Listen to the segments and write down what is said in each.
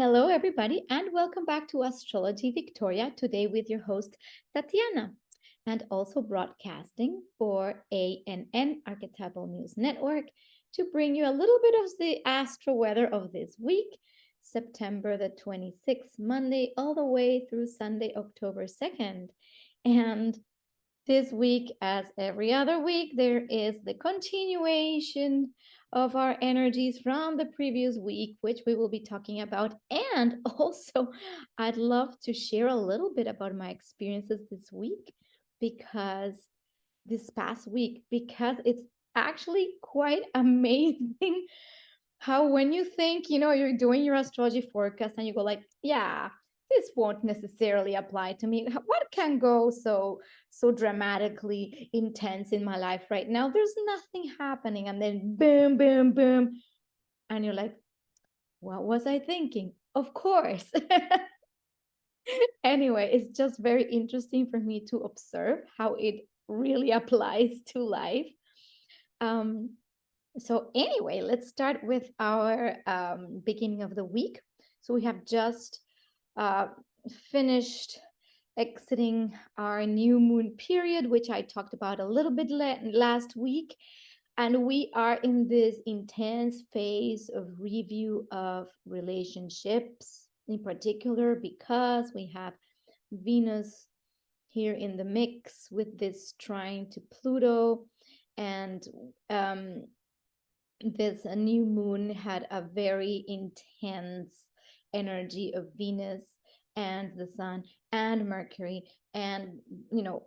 Hello, everybody, and welcome back to Astrology Victoria. Today, with your host Tatiana, and also broadcasting for ANN Archetypal News Network to bring you a little bit of the astro weather of this week, September the 26th, Monday, all the way through Sunday, October 2nd. And this week, as every other week, there is the continuation of our energies from the previous week, which we will be talking about. And also, I'd love to share a little bit about my experiences this week because because it's actually quite amazing how when you think, you're doing your astrology forecast and you go like, yeah, this won't necessarily apply to me. What can go so dramatically intense in my life right now? There's nothing happening. And then boom, boom, boom. And you're like, what was I thinking? Of course. Anyway, it's just very interesting for me to observe how it really applies to life. So anyway, let's start with our beginning of the week. So we have just finished exiting our new moon period, which I talked about a little bit last week. And we are in this intense phase of review of relationships, in particular, because we have Venus here in the mix with this trine to Pluto. And this new moon had a very intense energy of Venus and the sun and Mercury. And,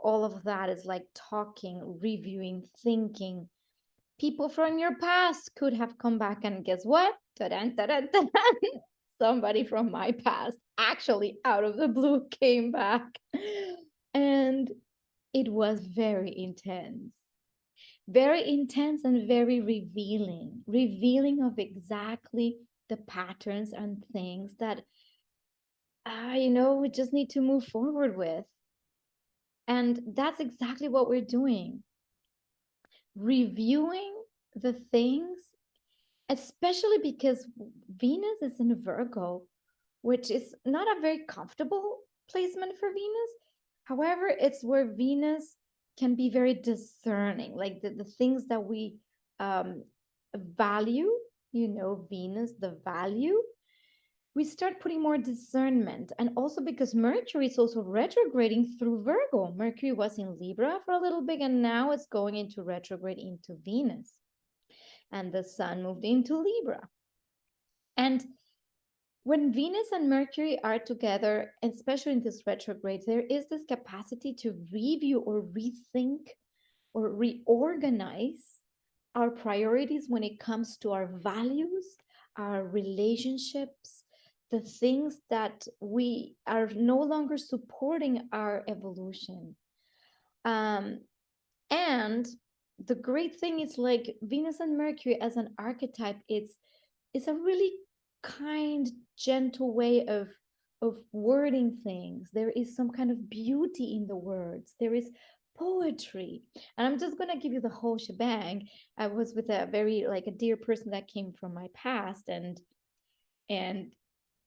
all of that is like talking, reviewing, thinking. People from your past could have come back, and guess what? Ta-dan, ta-dan, ta-dan. Somebody from my past actually out of the blue came back. And it was very intense and very revealing of exactly the patterns and things that we just need to move forward with. And that's exactly what we're doing, reviewing the things, especially because Venus is in Virgo, which is not a very comfortable placement for Venus. However, it's where Venus can be very discerning, like the things that we value, Venus, the value, we start putting more discernment. And also because Mercury is also retrograding through Virgo. Mercury was in Libra for a little bit, and now it's going into retrograde into Venus. And the sun moved into Libra. And when Venus and Mercury are together, especially in this retrograde, there is this capacity to review or rethink or reorganize our priorities when it comes to our values, our relationships, the things that we are no longer supporting our evolution. And the great thing is, like, Venus and Mercury as an archetype, it's a really kind, gentle way of wording things. There is some kind of beauty in the words. There is poetry. And I'm just gonna give you the whole shebang. I was with a very, like, a dear person that came from my past, and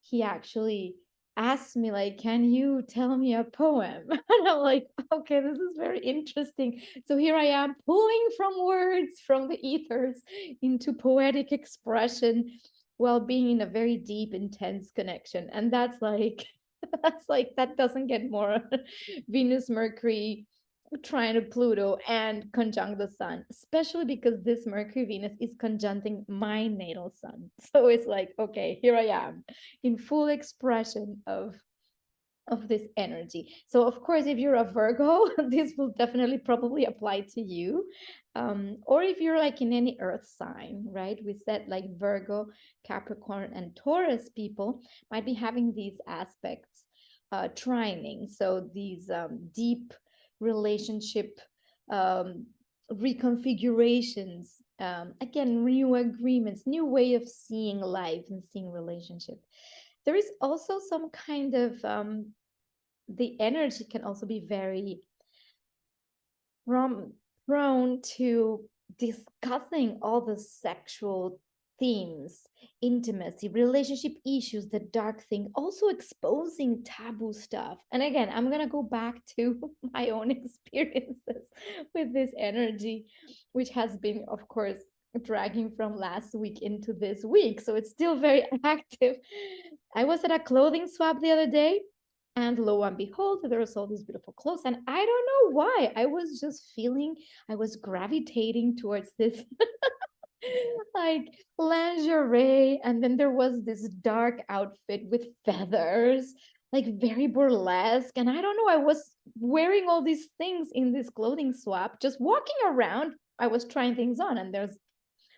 he actually asked me, like, can you tell me a poem? And I'm like, okay, this is very interesting. So here I am pulling from words from the ethers into poetic expression while being in a very deep, intense connection. And that's like that doesn't get more Venus, Mercury, trine to Pluto, and conjunct the sun, especially because this Mercury Venus is conjuncting my natal sun. So it's like, okay, here I am in full expression of this energy. So of course, if you're a Virgo, this will definitely probably apply to you. Or if you're like in any earth sign, right? We said like Virgo, Capricorn, and Taurus people might be having these aspects trining. So these deep relationship reconfigurations, again, new agreements, new way of seeing life and seeing relationship. There is also some kind of the energy can also be very prone to discussing all the sexual themes intimacy, relationship issues, the dark thing, also exposing taboo stuff. And again, I'm going to go back to my own experiences with this energy, which has been, of course, dragging from last week into this week. So it's still very active. I was at a clothing swap the other day, and lo and behold, there was all these beautiful clothes. And I don't know why. I was just feeling, I was gravitating towards this like lingerie. And then there was this dark outfit with feathers, like very burlesque. And I don't know, I was wearing all these things in this clothing swap, just walking around. I was trying things on, and there's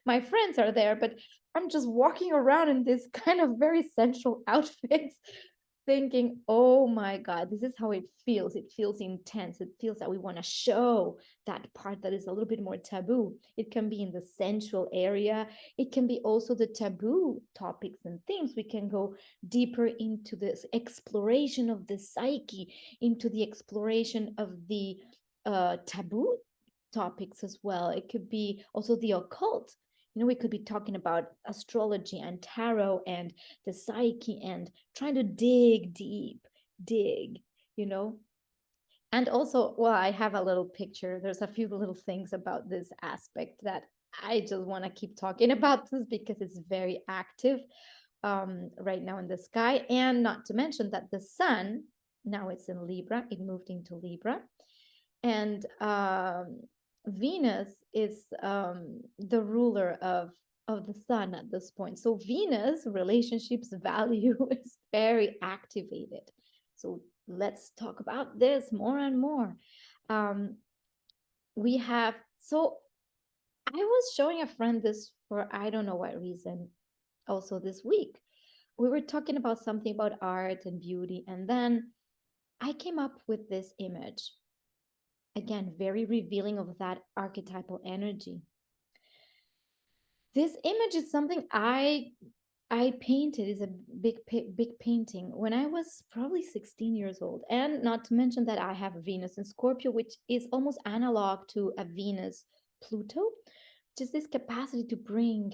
my friends are there, but I'm just walking around in this kind of very sensual outfits, thinking, oh my God, this is how it feels. It feels intense. It feels that we want to show that part that is a little bit more taboo. It can be in the sensual area. It can be also the taboo topics and themes. We can go deeper into this exploration of the psyche, into the exploration of the taboo topics as well. It could be also the occult. We could be talking about astrology and tarot and the psyche and trying to dig deep, dig, you know. And also, well, I have a little picture. There's a few little things about this aspect that I just want to keep talking about this because it's very active right now in the sky. And not to mention that the sun, now it's in Libra, it moved into Libra. And Venus is the ruler of the sun at this point. So Venus relationships value is very activated. So let's talk about this more and more. We have, so I was showing a friend this for I don't know what reason also this week. We were talking about something about art and beauty, and then I came up with this image. Again, very revealing of that archetypal energy. This image is something I painted. Is a big painting when I was probably 16 years old. And not to mention that I have Venus in Scorpio, which is almost analog to a Venus Pluto, which is this capacity to bring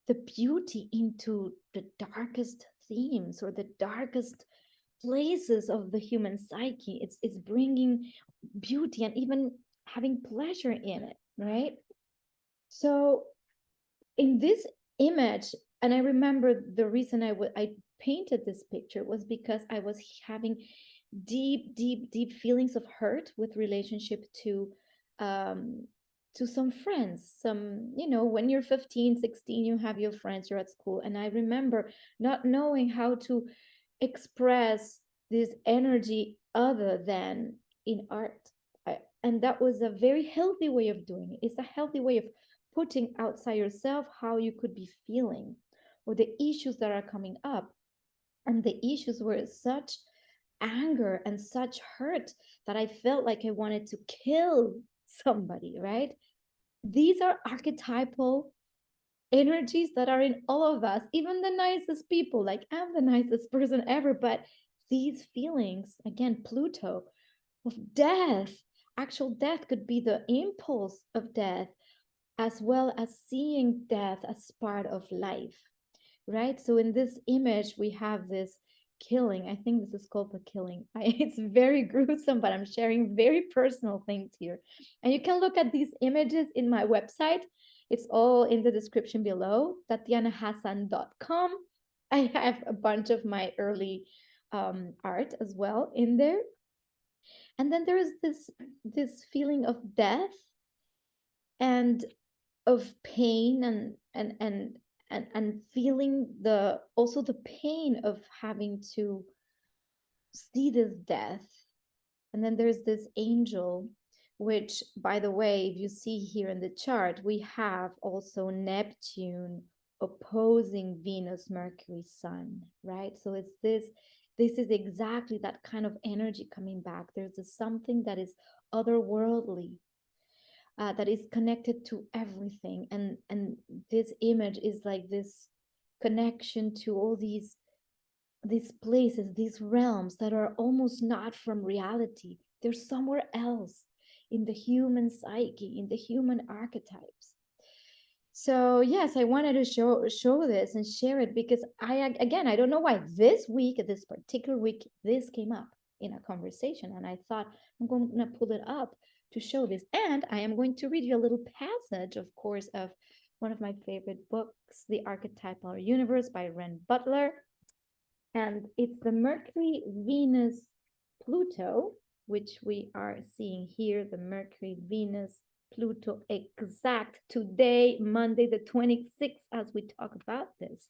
the beauty into the darkest themes or the darkest places of the human psyche. It's bringing beauty and even having pleasure in it, right? So in this image, and I remember the reason I painted this picture was because I was having deep feelings of hurt with relationship to some friends. Some, when you're 15, 16, you have your friends, you're at school. And I remember not knowing how to express this energy other than in art. And that was a very healthy way of doing it. It's a healthy way of putting outside yourself how you could be feeling or the issues that are coming up. And the issues were such anger and such hurt that I felt like I wanted to kill somebody, right? These are archetypal energies that are in all of us, even the nicest people. Like, I'm the nicest person ever, but these feelings, again, Pluto, of death, actual death could be the impulse of death, as well as seeing death as part of life, right? So in this image, we have this killing. I think this is called the killing. It's very gruesome, but I'm sharing very personal things here. And you can look at these images in my website. It's all in the description below, tatianahassan.com. I have a bunch of my early art as well in there. And then there is this feeling of death and of pain and feeling the also the pain of having to see this death. And then there's this angel, which, by the way, if you see here in the chart, we have also Neptune opposing Venus, Mercury, Sun, right? So it's this is exactly that kind of energy coming back. There's something that is otherworldly, that is connected to everything, and this image is like this connection to all these places, these realms that are almost not from reality. They're somewhere else in the human psyche, in the human archetypes. So yes, I wanted to show this and share it because I don't know why this week, this particular week, this came up in a conversation, and I thought I'm going to pull it up to show this, and I am going to read you a little passage, of course, of one of my favorite books, The Archetypal Universe by Ren Butler, and it's the Mercury, Venus, Pluto, which we are seeing here, the Mercury, Venus, Pluto exact today, Monday the 26th, as we talk about this.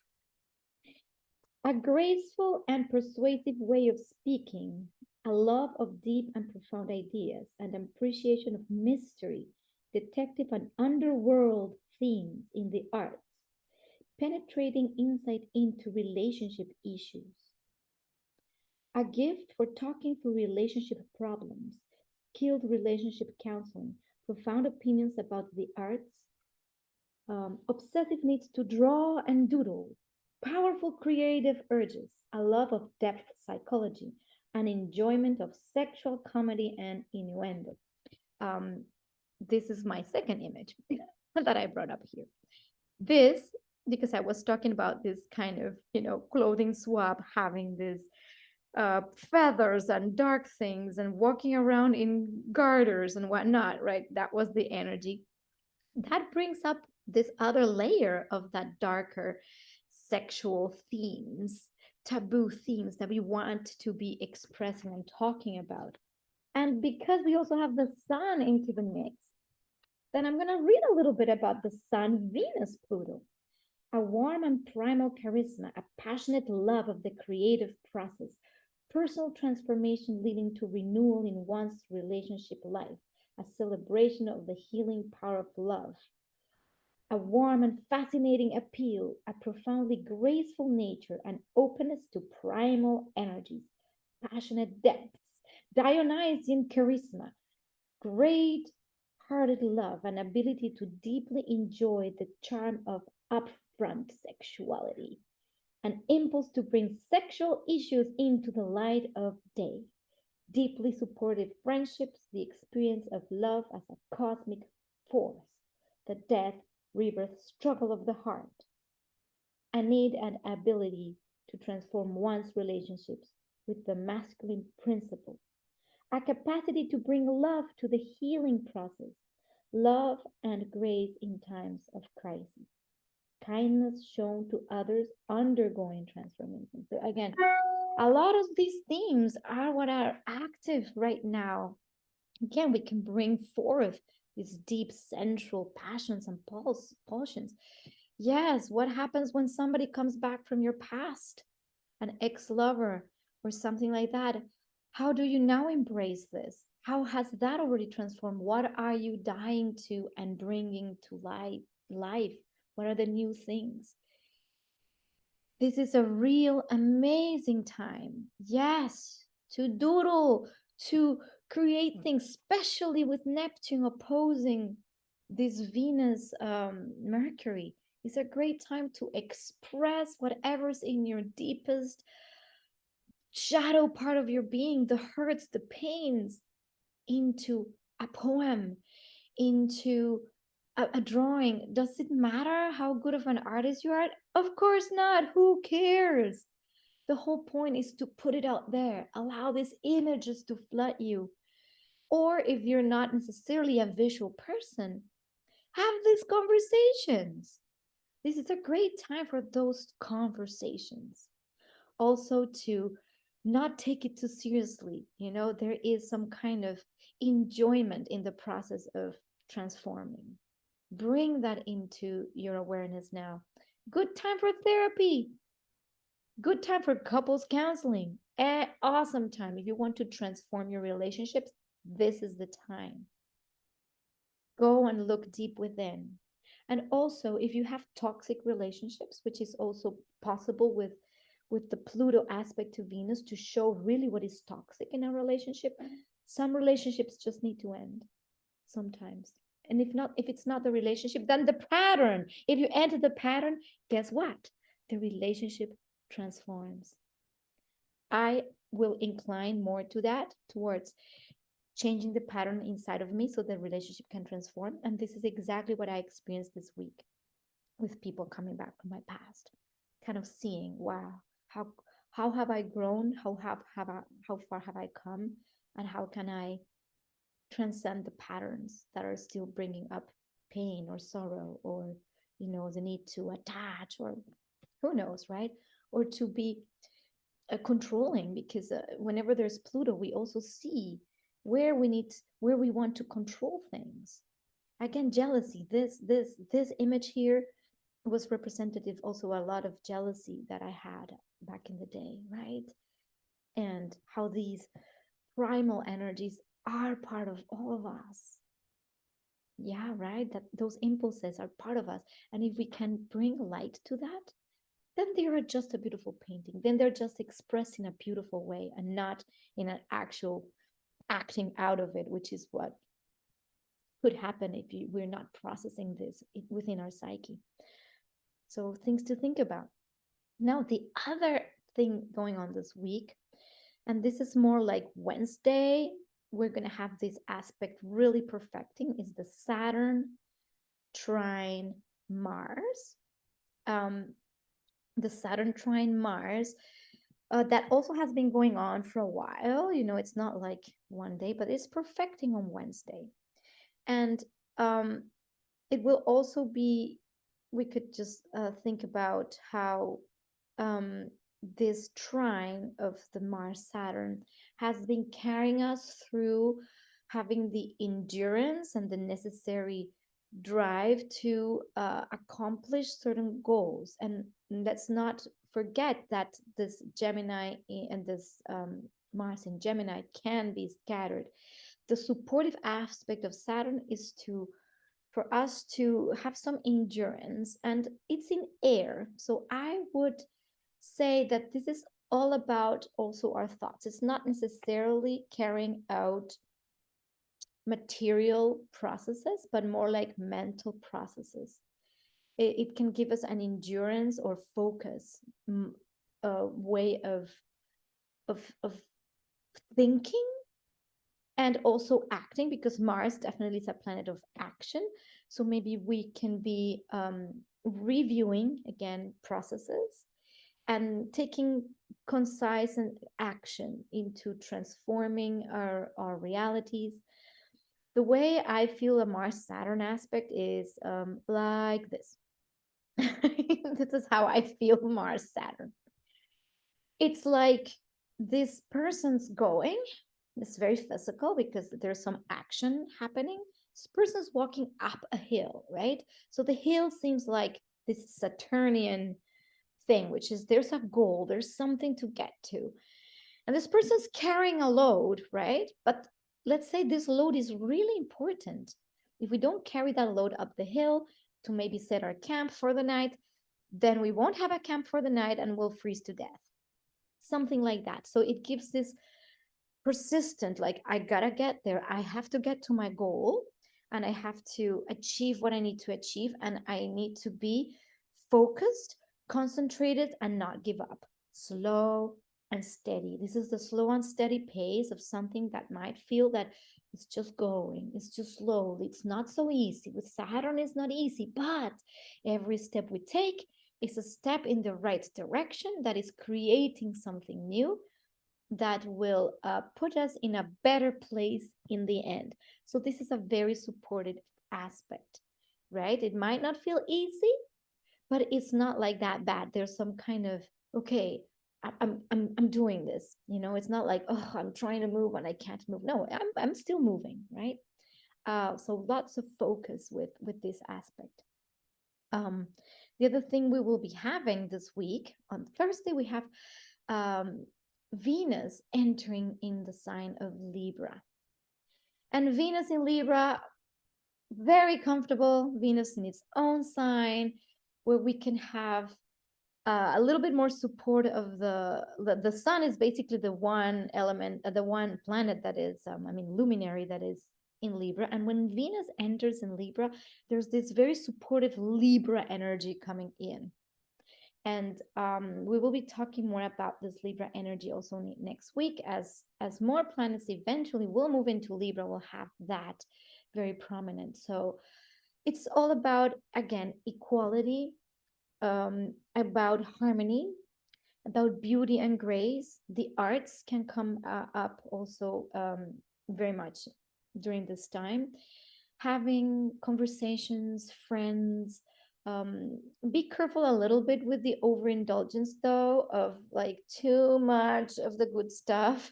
A graceful and persuasive way of speaking, a love of deep and profound ideas, and an appreciation of mystery, detective and underworld themes in the arts, penetrating insight into relationship issues, a gift for talking through relationship problems, skilled relationship counseling, profound opinions about the arts, obsessive needs to draw and doodle, powerful creative urges, a love of depth psychology, an enjoyment of sexual comedy and innuendo. Um, this is my second image that I brought up here. This, because I was talking about this kind of, clothing swap, having this feathers and dark things and walking around in garters and whatnot, right? That was the energy. That brings up this other layer of that darker sexual themes, taboo themes that we want to be expressing and talking about. And because we also have the sun into the mix, then I'm going to read a little bit about the sun, Venus, Pluto. A warm and primal charisma, a passionate love of the creative process, personal transformation leading to renewal in one's relationship life, a celebration of the healing power of love, a warm and fascinating appeal, a profoundly graceful nature, an openness to primal energies, passionate depths, Dionysian charisma, great hearted love, an ability to deeply enjoy the charm of upfront sexuality, an impulse to bring sexual issues into the light of day, deeply supportive friendships, the experience of love as a cosmic force, the death, rebirth struggle of the heart, a need and ability to transform one's relationships with the masculine principle, a capacity to bring love to the healing process, love and grace in times of crisis, kindness shown to others undergoing transformation. So again, a lot of these themes are what are active right now. Again, we can bring forth these deep central passions and pulsions. Yes, what happens when somebody comes back from your past, an ex-lover or something like that? How do you now embrace this? How has that already transformed? What are you dying to and bringing to life? What are the new things? This is a real amazing time. Yes, to doodle, to create things, especially with Neptune opposing this Venus Mercury. It's a great time to express whatever's in your deepest shadow part of your being, the hurts, the pains, into a poem, into a drawing. Does it matter how good of an artist you are? Of course not. Who cares? The whole point is to put it out there, allow these images to flood you. Or if you're not necessarily a visual person, have these conversations. This is a great time for those conversations. Also, to not take it too seriously. There is some kind of enjoyment in the process of transforming. Bring that into your awareness now. Good time for therapy. Good time for couples counseling. Awesome time. If you want to transform your relationships, this is the time. Go and look deep within. And also, if you have toxic relationships, which is also possible with the Pluto aspect to Venus to show really what is toxic in a relationship, some relationships just need to end sometimes. And if it's not the relationship, then the pattern. If you enter the pattern, guess what? The relationship transforms. I will incline more to that, towards changing the pattern inside of me so the relationship can transform. And this is exactly what I experienced this week. with people coming back from my past, kind of seeing, wow, how how have I grown? How far have I come? And how can I transcend the patterns that are still bringing up pain or sorrow, or the need to attach, or who knows, right? Or to be controlling, because whenever there's Pluto, we also see where we want to control things. Again, jealousy. This image here was representative also a lot of jealousy that I had back in the day, right? And how these primal energies are part of all of us. Yeah, right? That those impulses are part of us. And if we can bring light to that, then they are just a beautiful painting. Then they're just expressed in a beautiful way and not in an actual acting out of it, which is what could happen if we're not processing this within our psyche. So, things to think about. Now, the other thing going on this week, and this is more like Wednesday, we're going to have this aspect really perfecting, is the Saturn trine Mars. The Saturn trine Mars, that also has been going on for a while. It's not like one day, but it's perfecting on Wednesday. And it will also be, we could just think about how this trine of the Mars Saturn has been carrying us through having the endurance and the necessary drive to accomplish certain goals. And let's not forget that this Gemini and this Mars in Gemini can be scattered. The supportive aspect of Saturn is to for us to have some endurance, and it's in air. So I would say that this is all about also our thoughts. It's not necessarily carrying out material processes, but more like mental processes. It can give us an endurance or focus, way of thinking and also acting, because Mars definitely is a planet of action. So maybe we can be reviewing again processes and taking concise and action into transforming our realities. The way I feel a Mars Saturn aspect is like this. This is how I feel Mars Saturn. It's like this person's going, it's very physical because there's some action happening. This person's walking up a hill, right? So the hill seems like this Saturnian thing, which is there's a goal, there's something to get to. And this person's carrying a load, right? But let's say this load is really important. If we don't carry that load up the hill to maybe set our camp for the night, then we won't have a camp for the night and we'll freeze to death. Something like that. So it gives this persistent, like, I gotta get there. I have to get to my goal and I have to achieve what I need to achieve. And I need to be focused, concentrated, and not give up. Slow and steady. This is the slow and steady pace of something that might feel that it's just going, it's just slowly, it's not so easy. With Saturn, it's not easy, but every step we take is a step in the right direction that is creating something new that will put us in a better place in the end. So this is a very supported aspect, right? It might not feel easy, but it's not like that bad. There's some kind of, okay, I'm doing this. It's not like, oh, I'm trying to move and I can't move. No, I'm still moving, right? So lots of focus with this aspect. The other thing we will be having this week on Thursday, we have Venus entering in the sign of Libra. And Venus in Libra, very comfortable. Venus in its own sign, where we can have a little bit more support of the sun is basically the one element, the one planet that is, luminary that is in Libra. And when Venus enters in Libra, there's this very supportive Libra energy coming in. And we will be talking more about this Libra energy also next week, as more planets eventually will move into Libra, will have that very prominent. So It's all about, again, equality, about harmony, about beauty and grace. The arts can come up also, very much during this time. Having conversations, friends. Be careful a little bit with the overindulgence, though, of like too much of the good stuff.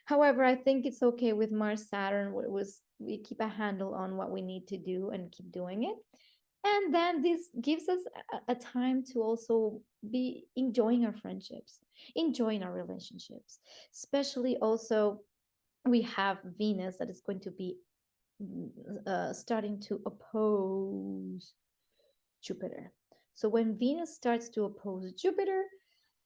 However, I think it's okay with Mars Saturn. We keep a handle on what we need to do and keep doing it. And then this gives us a time to also be enjoying our friendships, enjoying our relationships. Especially also, we have Venus that is going to be starting to oppose Jupiter. So when Venus starts to oppose Jupiter,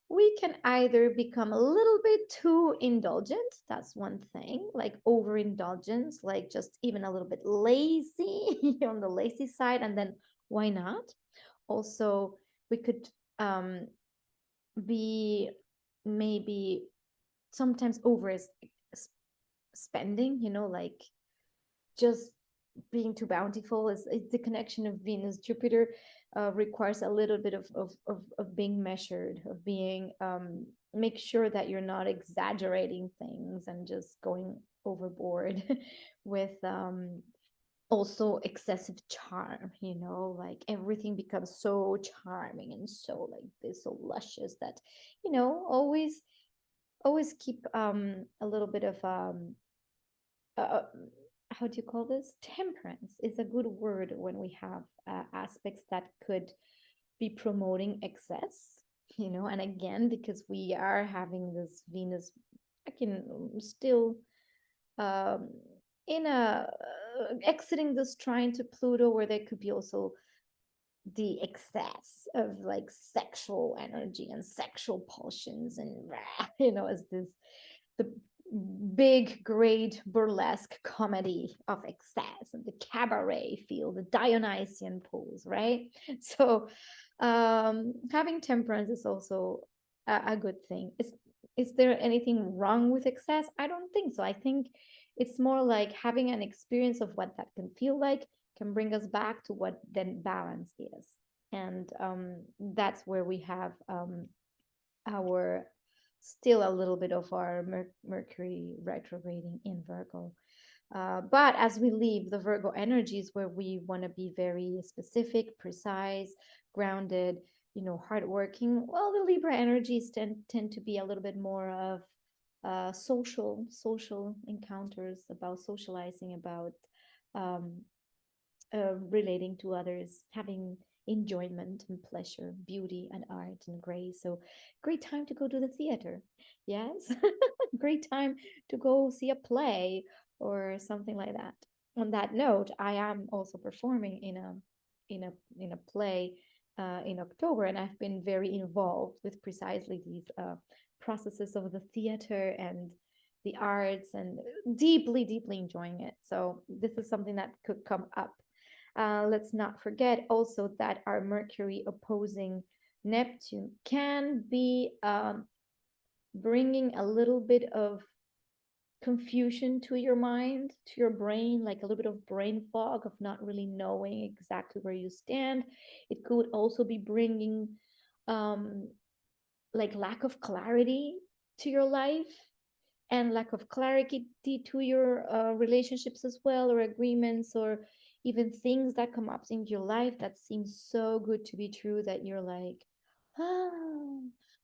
we can either become a little bit too indulgent. That's one thing, like overindulgence, like just even a little bit lazy on the lazy side. And then why not? Also, we could be maybe sometimes over spending, like just being too bountiful. Is the connection of Venus Jupiter requires a little bit of being measured, of being make sure that you're not exaggerating things and just going overboard with also excessive charm, like everything becomes so charming and so like this, so luscious that always keep a little bit of uh, how do you call this? Temperance is a good word when we have aspects that could be promoting excess, and again, because we are having this Venus, I can still um, in a exiting this trine to Pluto, where there could be also the excess of like sexual energy and sexual pulsions and as this the big great burlesque comedy of excess and the cabaret feel, the Dionysian pose, right? So having temperance is also a good thing. Is there anything wrong with excess? I don't think so. I think it's more like having an experience of what that can feel like can bring us back to what then balance is. And that's where we have our still a little bit of our Mercury retrograding in Virgo. But as we leave the Virgo energies, where we want to be very specific, precise, grounded, hardworking, well, the Libra energies tend to be a little bit more of social encounters, about socializing, about um, relating to others, having enjoyment and pleasure, beauty and art and grace. So, great time to go to the theater. Yes, great time to go see a play or something like that. On that note, I am also performing in a play in October, and I've been very involved with precisely these processes of the theater and the arts, and deeply enjoying it. So this is something that could come up. Let's not forget also that our Mercury opposing Neptune can be bringing a little bit of confusion to your mind, to your brain, like a little bit of brain fog of not really knowing exactly where you stand. It could also be bringing um, like lack of clarity to your life, and lack of clarity to your relationships as well, or agreements, or even things that come up in your life that seem so good to be true that you're like, ah,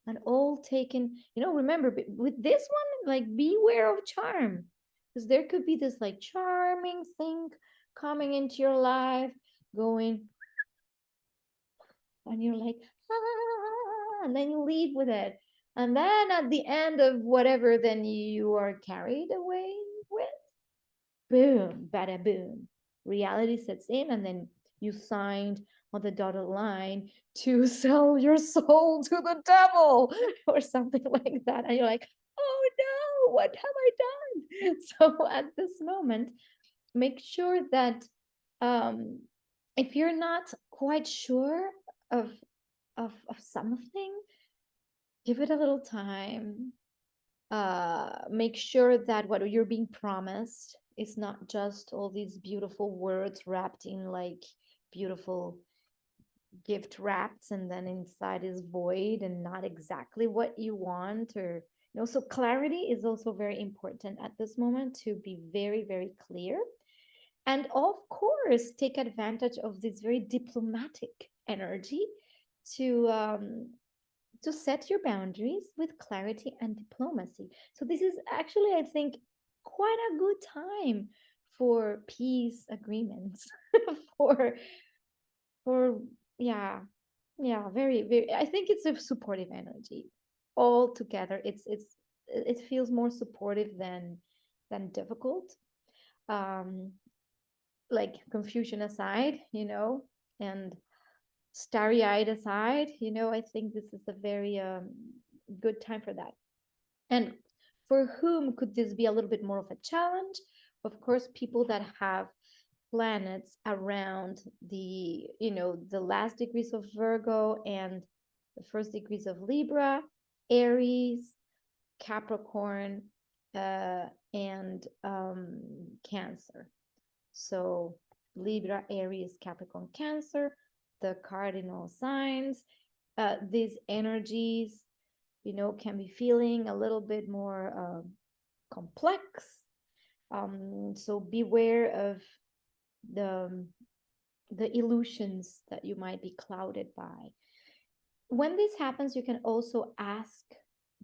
and all taken. Remember, with this one, like, beware of charm, because there could be this like charming thing coming into your life, going, and you're like, and then you leave with it. And then at the end of whatever, then you are carried away with, boom, bada boom. Reality sets in, and then you signed on the dotted line to sell your soul to the devil or something like that. And you're like, oh no, what have I done? So at this moment, make sure that um, if you're not quite sure of something, give it a little time. Make sure that what you're being promised is not just all these beautiful words wrapped in like beautiful gift wrapped, and then inside is void and not exactly what you want, or so clarity is also very important at this moment, to be very, very clear. And of course, take advantage of this very diplomatic energy to set your boundaries with clarity and diplomacy. So this is actually, I think, quite a good time for peace agreements, for for yeah, yeah, very, very. I think it's a supportive energy all together. It feels more supportive than difficult. Um, like confusion aside, and starry eyed aside, I think this is a very good time for that. And for whom could this be a little bit more of a challenge? Of course, people that have planets around the last degrees of Virgo and the first degrees of Libra, Aries, Capricorn, and Cancer. So Libra, Aries, Capricorn, Cancer, the cardinal signs. These energies, can be feeling a little bit more complex. So beware of the illusions that you might be clouded by. When this happens, you can also ask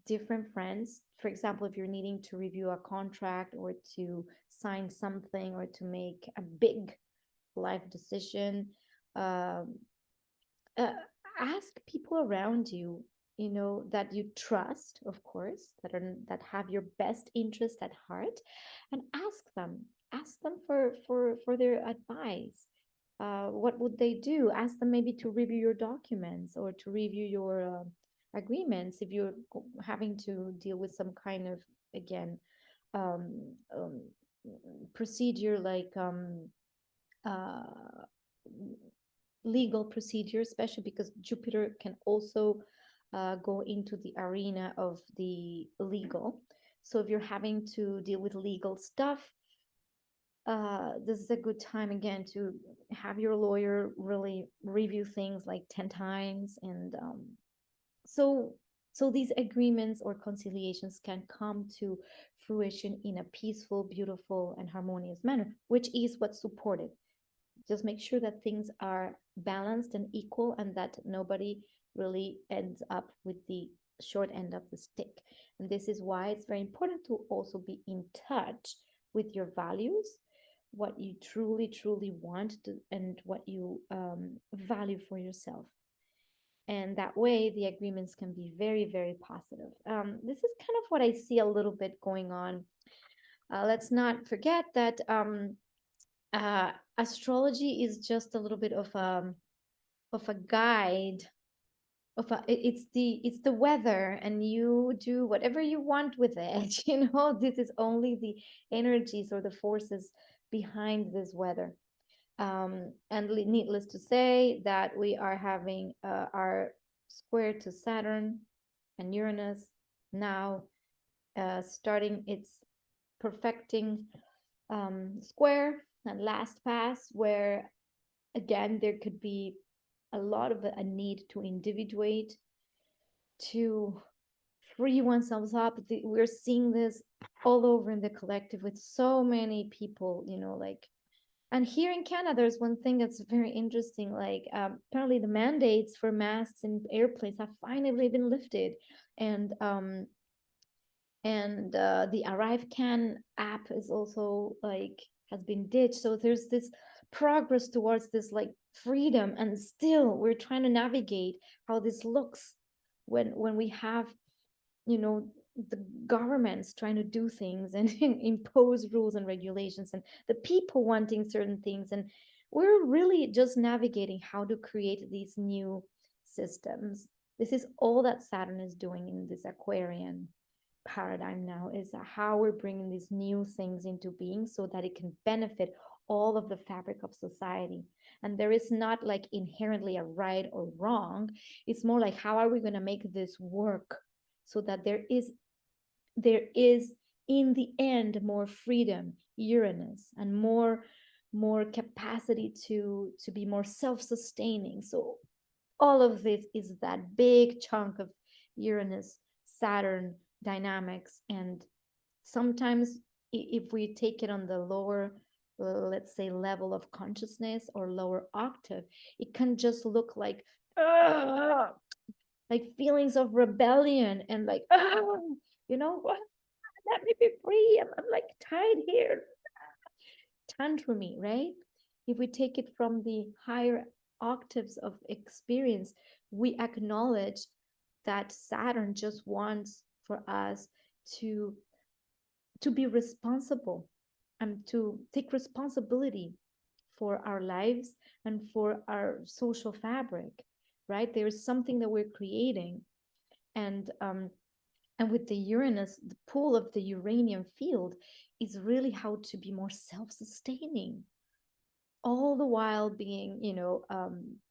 different friends. For example, if you're needing to review a contract or to sign something or to make a big life decision, um, uh, ask people around you, that you trust, of course, that have your best interest at heart, and ask them for their advice. What would they do? Ask them maybe to review your documents or to review your agreements if you're having to deal with some kind of, again, um, um, procedure, like uh, legal procedure, especially because Jupiter can also go into the arena of the legal. So if you're having to deal with legal stuff, this is a good time again to have your lawyer really review things like 10 times. And so these agreements or conciliations can come to fruition in a peaceful, beautiful, and harmonious manner, which is what's supported. Just make sure that things are balanced and equal, and that nobody really ends up with the short end of the stick. And this is why it's very important to also be in touch with your values, what you truly, truly want to, and what you value for yourself. And that way, the agreements can be very, very positive. This is kind of what I see a little bit going on. Let's not forget that astrology is just a little bit of a guide, it's the weather, and you do whatever you want with it. This is only the energies or the forces behind this weather. And needless to say that we are having our square to Saturn and Uranus now, starting its perfecting square and last pass, where again there could be a lot of a need to individuate, to free oneself up. We're seeing this all over in the collective with so many people, like. And here in Canada, there's one thing that's very interesting. Like, apparently, the mandates for masks in airplanes have finally been lifted, and the ArriveCan app is also like has been ditched. So there's this progress towards this like freedom, and still we're trying to navigate how this looks when we have, the governments trying to do things and impose rules and regulations, and the people wanting certain things, and we're really just navigating how to create these new systems. This is all that Saturn is doing in this Aquarian paradigm now, is how we're bringing these new things into being so that it can benefit all of the fabric of society. And there is not like inherently a right or wrong. It's more like, how are we going to make this work so that there is in the end more freedom Uranus, and more capacity to be more self-sustaining. So all of this is that big chunk of Uranus Saturn dynamics. And sometimes if we take it on the lower, let's say, level of consciousness or lower octave, it can just look like feelings of rebellion and like, you know what, let me be free, I'm like tied here, tantrumy, right? If we take it from the higher octaves of experience, we acknowledge that Saturn just wants for us to to be responsible and to take responsibility for our lives and for our social fabric, right? There's something that we're creating, and with the Uranus, the pull of the uranium field is really how to be more self-sustaining, all the while being,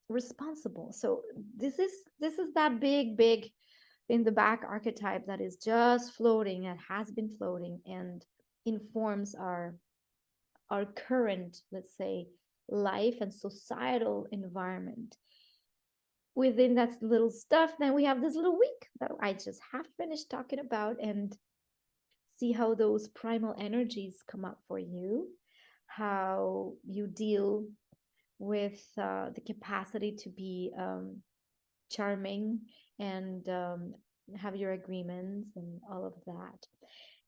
responsible. So this is that big in the back archetype that is just floating and has been floating and informs our current, let's say, life and societal environment. Within that little stuff, then we have this little week that I just have finished talking about, and see how those primal energies come up for you, how you deal with the capacity to be charming and have your agreements and all of that.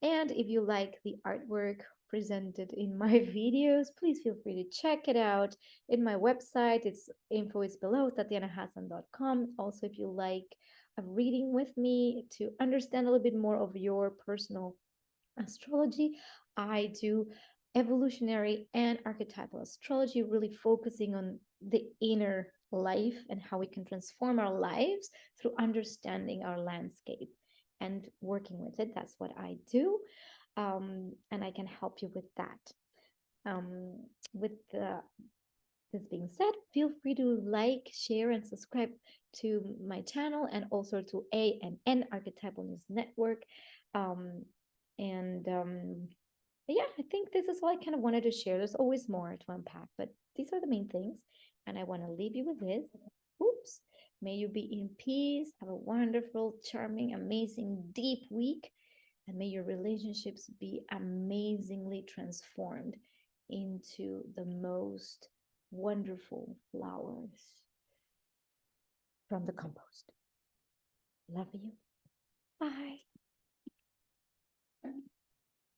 And if you like the artwork presented in my videos, please feel free to check it out in my website. It's info is below tatianahassan.com. Also, if you like a reading with me to understand a little bit more of your personal astrology, I do evolutionary and archetypal astrology, really focusing on the inner life and how we can transform our lives through understanding our landscape and working with it. That's what I do. And I can help you with that. With this being said, feel free to like, share, and subscribe to my channel and also to ANN Archetypal News Network. Um, and yeah, I think this is all I kind of wanted to share. There's always more to unpack, but these are the main things. And I want to leave you with this. Oops. May you be in peace. Have a wonderful, charming, amazing, deep week. And may your relationships be amazingly transformed into the most wonderful flowers from the compost. Love you. Bye.